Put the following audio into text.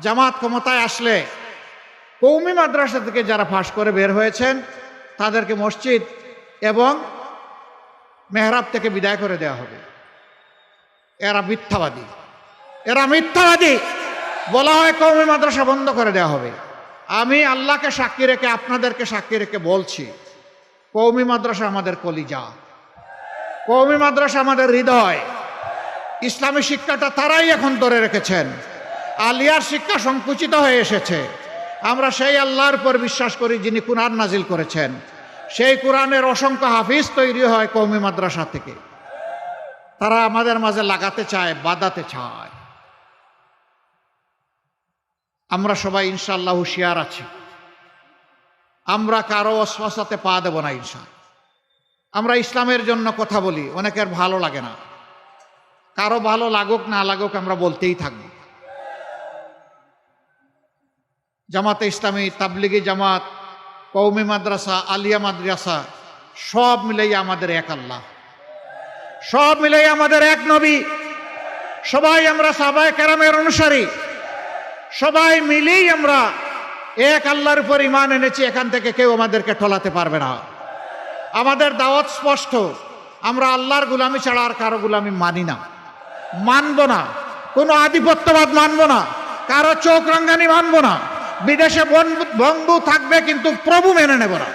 জামাত ক্ষমতায় আসলে কওমি মাদ্রাসা থেকে যারা পাশ করে বের হয়েছেন তাদেরকে মসজিদ এবং মেহরাব থেকে বিদায় করে দেওয়া হবে। এরা মিথ্যাবাদী, এরা মিথ্যাবাদী। বলা হয় কওমি মাদ্রাসা বন্ধ করে দেওয়া হবে। আমি আল্লাহকে সাক্ষী রেখে আপনাদেরকে সাক্ষী রেখে বলছি, কওমি মাদ্রাসা আমাদের কলিজা, কওমি মাদ্রাসা আমাদের হৃদয়। ইসলামী শিক্ষাটা তারাই এখন ধরে রেখেছেন। আলিয়ার শিক্ষা সংকুচিত হয়ে এসেছে। আমরা সেই আল্লাহর উপর বিশ্বাস করি যিনি কুরআন নাজিল করেছেন। সেই কোরআনের অসংখ্য হাফিজ তৈরি হয় কওমি মাদ্রাসা থেকে। তারা আমাদের মাঝে লাগাতে চায়, বাঁধাতে চায়। আমরা সবাই ইনশাআল্লাহ হুঁশিয়ার আছি। আমরা কারো অস্বস্থাতে পা দেব না ইনশাআল্লাহ। আমরা ইসলামের জন্য কথা বলি, অনেকের ভালো লাগে না। কারো ভালো লাগুক না লাগুক আমরা বলতেই থাকব। জামাতে ইসলামী, তাবলিগি জামাত, কওমি মাদ্রাসা, আলিয়া মাদ্রাসা সব মিলেই আমাদের এক আল্লাহ, সব মিলেই আমাদের এক নবী। সবাই আমরা সাহাবায়ে কেরামের অনুসারী। সবাই মিলেই আমরা এক আল্লাহর উপর ঈমান এনেছি। এখান থেকে কেউ আমাদেরকে টলাতে পারবে না। আমাদের দাওয়াত স্পষ্ট, আমরা আল্লাহর গোলামি ছাড়া আর কারো গোলামি মানি না, মানব না। কোনো আধিপত্যবাদ মানব না, কারো চোখ রাঙ্গানি মানব না। বিদেশে বন্ধু থাকবে কিন্তু প্রভু মেনে নেব না।